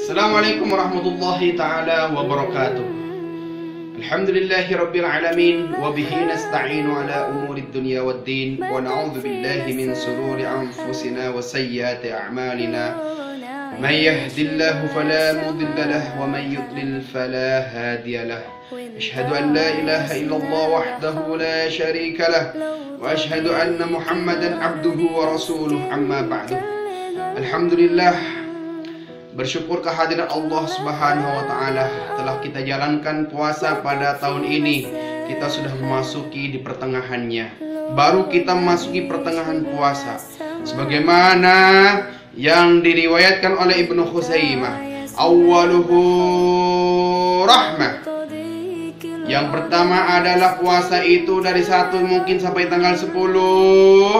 Assalamualaikum warahmatullahi ta'ala wabarakatuh. Alhamdulillahi rabbil alamin, wa bihi nasta'inu ala umurid dunya waddin, wa na'udzu billahi min sururi anfusina wa sayyiati a'malina. Man yahdillahu fala mudilla lahu wa man yudlil fala hadiya lahu. Asyhadu an la ilaha illallah wahdahu la syarika lahu wa asyhadu anna Muhammadan abduhu wa rasuluh, amma ba'du. Alhamdulillah, bersyukur kehadiran Allah Subhanahu wa taala telah kita jalankan puasa pada tahun ini. Kita sudah memasuki di pertengahannya. Baru kita memasuki pertengahan puasa. Sebagaimana yang diriwayatkan oleh Ibnu Khuzaimah, awwaluhu rahmah. Yang pertama adalah puasa itu dari 1 mungkin sampai tanggal 10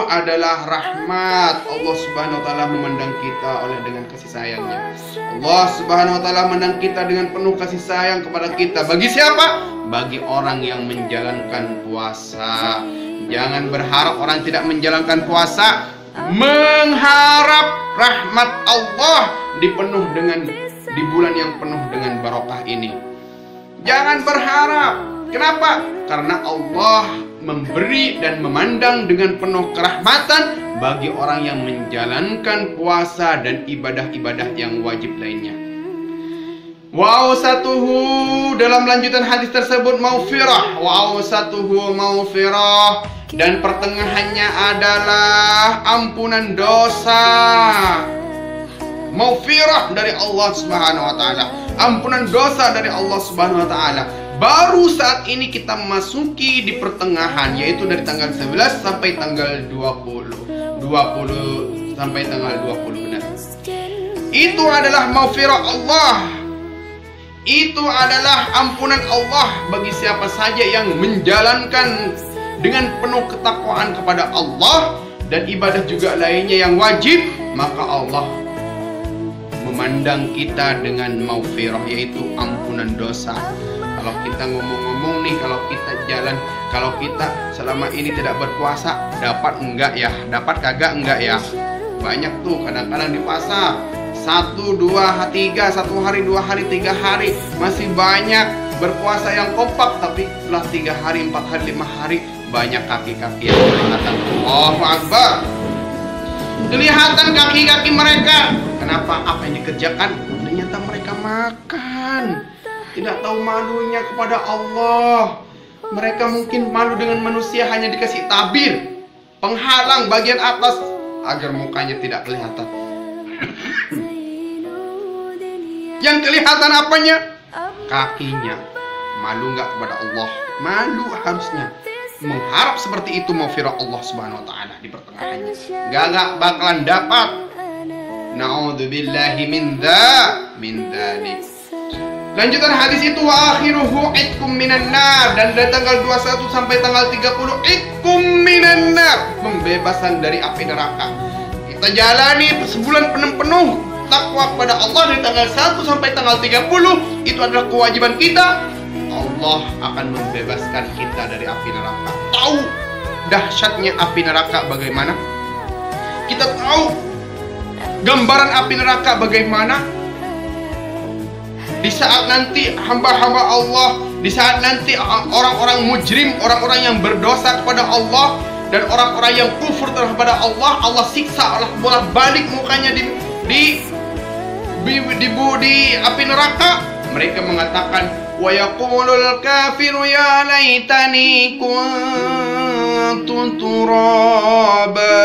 adalah rahmat. Allah Subhanahu wa taala memandang kita oleh dengan kasih sayangnya. Allah Subhanahu wa taala memandang kita dengan penuh kasih sayang kepada kita. Bagi siapa? Bagi orang yang menjalankan puasa. Jangan berharap orang tidak menjalankan puasa, mengharap rahmat Allah di bulan yang penuh dengan barokah ini. Jangan berharap. Kenapa? Karena Allah memberi dan memandang dengan penuh kerahmatan bagi orang yang menjalankan puasa dan ibadah-ibadah yang wajib lainnya. Wa awsatuhu, dalam lanjutan hadis tersebut, maufirah. Wa awsatuhu maufirah, dan pertengahannya adalah ampunan dosa. Maufirah dari Allah Subhanahu wa taala, ampunan dosa dari Allah Subhanahu wa taala. Baru saat ini kita memasuki di pertengahan, yaitu dari tanggal 11 sampai tanggal 20 sampai tanggal 20 benar. Itu adalah maufirah Allah. Itu adalah ampunan Allah bagi siapa saja yang menjalankan dengan penuh ketakwaan kepada Allah dan ibadah juga lainnya yang wajib, maka Allah memandang kita dengan maufirah, yaitu ampunan dosa. Kalau kita ngomong-ngomong nih, kalau kita jalan, kalau kita selama ini tidak berpuasa, dapat enggak ya? Dapat kagak enggak ya? Banyak tuh kadang-kadang di pasar 1, 2, 3, 1 hari, 2 hari, 3 hari masih banyak berpuasa yang kompak, tapi setelah 3 hari, 4 hari, 5 hari banyak kaki-kaki yang kelihatan. Allahu Akbar. Kelihatan kaki-kaki mereka. Kenapa? Apa yang dikerjakan? Ternyata mereka makan. Tidak tahu malunya kepada Allah. Mereka mungkin malu dengan manusia, hanya dikasih tabir penghalang bagian atas agar mukanya tidak kelihatan. Yang kelihatan apanya? Kakinya. Malu nggak kepada Allah? Malu harusnya. Mengharap seperti itu maufirah Allah Subhanahu wa taala di pertengahannya. Gak bakalan dapat. Na'udzubillahi min dzalik. Lanjutan hadis itu, wa akhiruhu itkum minan nar, dan dari tanggal 21 sampai tanggal 30 itkum minan nar, pembebasan dari api neraka. Kita jalani sebulan penuh takwa kepada Allah dari tanggal 1 sampai tanggal 30. Itu adalah kewajiban kita. Allah akan membebaskan kita dari api neraka. Tahu dahsyatnya api neraka bagaimana? Kita tahu gambaran api neraka bagaimana? Di saat nanti hamba-hamba Allah, di saat nanti orang-orang mujrim, orang-orang yang berdosa kepada Allah dan orang-orang yang kufur terhadap Allah, Allah siksa, Allah bolak-balik mukanya di api neraka. Mereka mengatakan, wa yaqulul kafiru ya laitani kuntu turaba.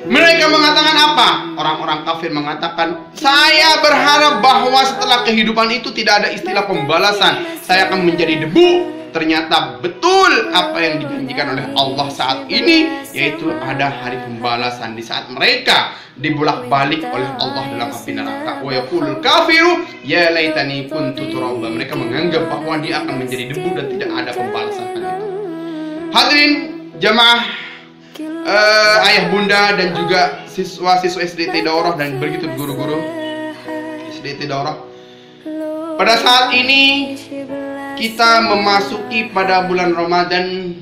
Mereka mengatakan apa? Orang-orang kafir mengatakan, saya berharap bahwa setelah kehidupan itu tidak ada istilah pembalasan, saya akan menjadi debu. Ternyata betul apa yang dijanjikan oleh Allah saat ini, yaitu ada hari pembalasan di saat mereka dibolak-balik oleh Allah dalam api neraka. Wa yaqulul kafiru ya laitani kuntu turaba. Mereka menganggap bahwa dia akan menjadi debu dan tidak ada pembalasan itu. Hadirin jamaah, ayah bunda dan juga siswa-siswa SDT Daurah dan begitu guru-guru SDT Daurah. Pada saat ini kita memasuki pada bulan Ramadan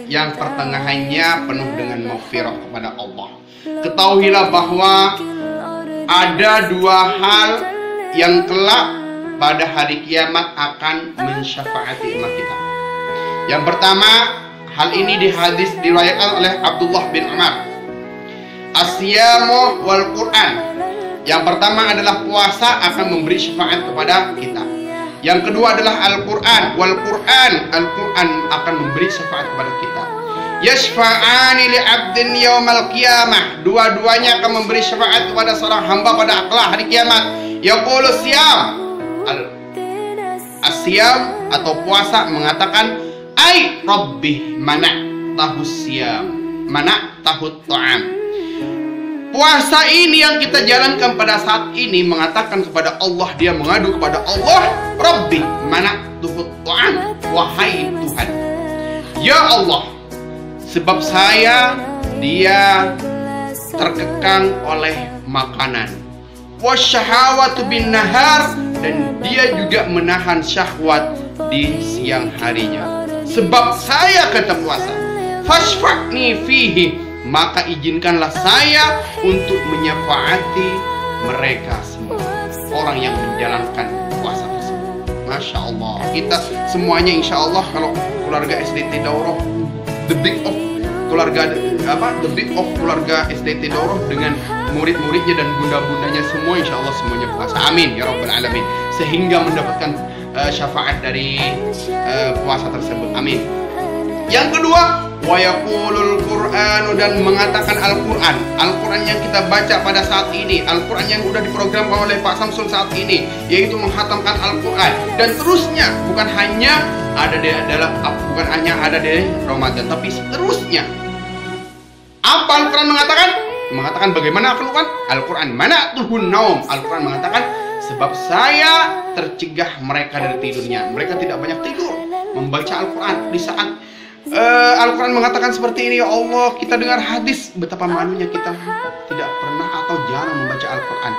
yang pertengahannya penuh dengan maghfirah kepada Allah. Ketahuilah bahwa ada dua hal yang kelak pada hari kiamat akan mensyafaati umat kita. Yang pertama, hal ini diriwayatkan oleh Abdullah bin Umar. As-siyamu wal Quran. Yang pertama adalah puasa akan memberi syafaat kepada kita. Yang kedua adalah Al-Quran. Wal Quran, Al-Quran akan memberi syafaat kepada kita. Yashfa'ani li 'abdin yaumal qiyamah. Dua-duanya akan memberi syafaat kepada seorang hamba pada kelak hari kiamat. Yaqulu siyam. As-siyam atau puasa mengatakan ai rabbih mana tahu siyam, mana tahu ta'am. Puasa ini yang kita jalankan pada saat ini mengatakan kepada Allah, dia mengadu kepada Allah, Rabbi mana tuhut ta'am, wahai Tuhan, ya Allah, sebab saya dia terkekang oleh makanan, wasyahawatu bin nahar, dan dia juga menahan syahwat di siang harinya. Sebab saya kata puasa, fashfa'ni fihi, maka izinkanlah saya untuk menyafaati mereka semua, orang yang menjalankan puasa tersebut. Masya Allah, kita semuanya insya Allah kalau keluarga SDT Daurah, the big of keluarga SDT Daurah dengan murid-muridnya dan bunda-bundanya semua, insya Allah semuanya puasa. Amin ya rabbal alamin, sehingga mendapatkan syafaat dari puasa tersebut. Amin. Yang kedua, wa yaqulul Qur'anu, dan mengatakan Al-Quran. Al-Quran yang kita baca pada saat ini, Al-Quran yang sudah diprogramkan oleh Pak Samsul saat ini, yaitu menghatamkan Al-Quran. Dan terusnya, bukan hanya ada di Ramadan, tapi seterusnya. Apa Al-Quran mengatakan? Mengatakan bagaimana Al-Quran? Al-Quran mana tuhun naum. Al-Quran mengatakan, sebab saya tercegah mereka dari tidurnya. Mereka tidak banyak tidur membaca Al-Quran. Di saat Al-Quran mengatakan seperti ini, ya Allah, kita dengar hadis, betapa malunya kita tidak pernah atau jarang membaca Al-Quran.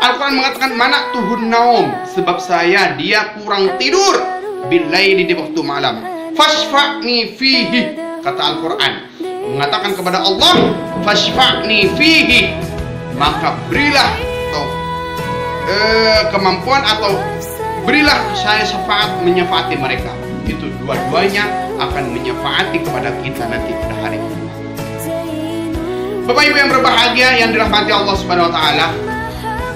Al-Quran mengatakan mana tuhun naum, sebab saya dia kurang tidur billaili, di waktu malam. Fashfa'ni fihi, kata Al-Quran mengatakan kepada Allah, fashfa'ni fihi, maka berilah kemampuan atau berilah saya syafaat menyafaati mereka. Itu dua-duanya akan menyafaati kepada kita nanti pada hari ini. Bapak Ibu yang berbahagia yang dirahmati Allah Subhanahu wa taala,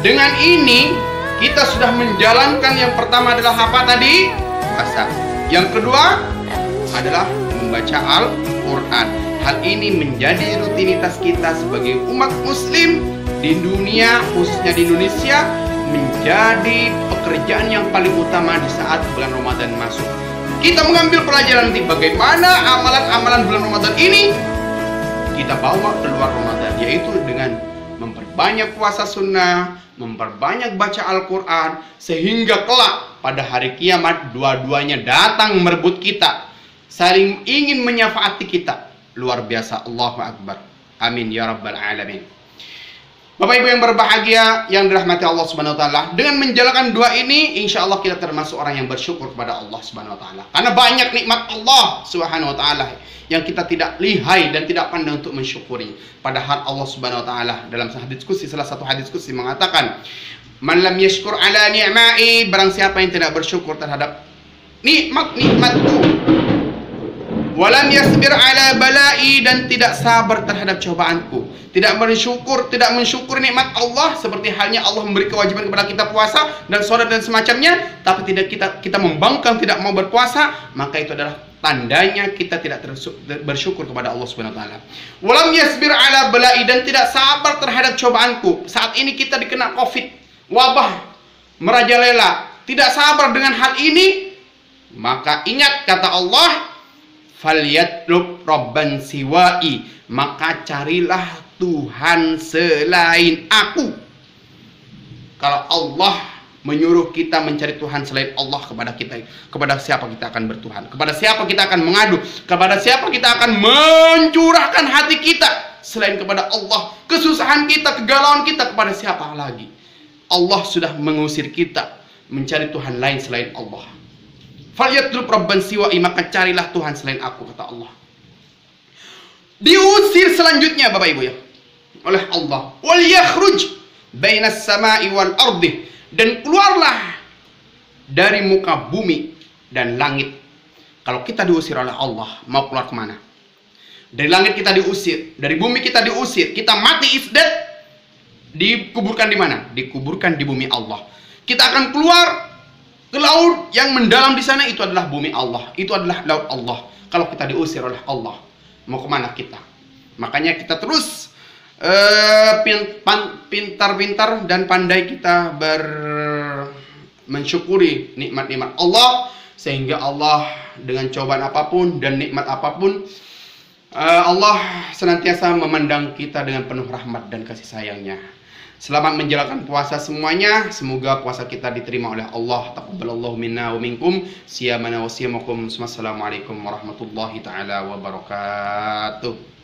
dengan ini kita sudah menjalankan yang pertama adalah apa tadi? Puasa. Yang kedua adalah membaca Al-Quran. Hal ini menjadi rutinitas kita sebagai umat muslim di dunia, khususnya di Indonesia, menjadi pekerjaan yang paling utama di saat bulan Ramadan masuk. Kita mengambil pelajaran nanti bagaimana amalan-amalan bulan Ramadan ini kita bawa keluar Ramadan, yaitu dengan memperbanyak puasa sunnah, memperbanyak baca Al-Quran, sehingga kelak pada hari kiamat dua-duanya datang merebut kita, saling ingin menyafaati kita. Luar biasa, Allahu Akbar. Amin ya rabbal alamin. Bapak Ibu yang berbahagia yang dirahmati Allah Subhanahu wa taala, dengan menjalankan dua ini insya Allah kita termasuk orang yang bersyukur kepada Allah Subhanahu wa taala. Karena banyak nikmat Allah Subhanahu wa taala yang kita tidak lihai dan tidak pandai untuk mensyukuri. Padahal Allah Subhanahu wa taala dalam salah satu hadis qudsi mengatakan, "Man lam yashkur ala ni'mai", barang siapa yang tidak bersyukur terhadap nikmat-nikmatku, walam yasbir ala balai, dan tidak sabar terhadap cobaanku, tidak mensyukur nikmat Allah, seperti halnya Allah memberi kewajiban kepada kita puasa dan sholat dan semacamnya, tapi tidak kita membangkang tidak mau berpuasa, maka itu adalah tandanya kita tidak bersyukur kepada Allah Subhanahu wa taala. Walam yasbir ala balai, dan tidak sabar terhadap cobaanku. Saat ini kita dikena Covid, wabah merajalela, tidak sabar dengan hal ini, maka ingat kata Allah, falyatlub rabban siwai, maka carilah Tuhan selain aku. Kalau Allah menyuruh kita mencari Tuhan selain Allah, kepada siapa kita akan bertuhan? Kepada siapa kita akan mengadu? Kepada siapa kita akan mencurahkan hati kita selain kepada Allah? Kesusahan kita, kegalauan kita, kepada siapa lagi? Allah sudah mengusir kita mencari Tuhan lain selain Allah. Falyatlub rabban siwai, maka carilah Tuhan selain aku, kata Allah. Diusir selanjutnya Bapak Ibu ya oleh Allah, wal yakhruj, bainas sama'i wal ardi, dan keluarlah dari muka bumi dan langit. Kalau kita diusir oleh Allah, mau keluar kemana? Dari langit kita diusir, dari bumi kita diusir, kita mati isdat, dikuburkan di mana? Dikuburkan di bumi Allah. Kita akan keluar ke laut yang mendalam di sana, itu adalah bumi Allah, itu adalah laut Allah. Kalau kita diusir oleh Allah, mau kemana kita? Makanya kita terus pintar-pintar dan pandai kita mensyukuri nikmat-nikmat Allah, sehingga Allah dengan cobaan apapun dan nikmat apapun, Allah senantiasa memandang kita dengan penuh rahmat dan kasih sayangnya. Selamat menjalankan puasa semuanya. Semoga puasa kita diterima oleh Allah. Taqabbalallahu minna wa minkum. Siyamana wa siyamakum. Wassalamualaikum warahmatullahi taala wabarakatuh.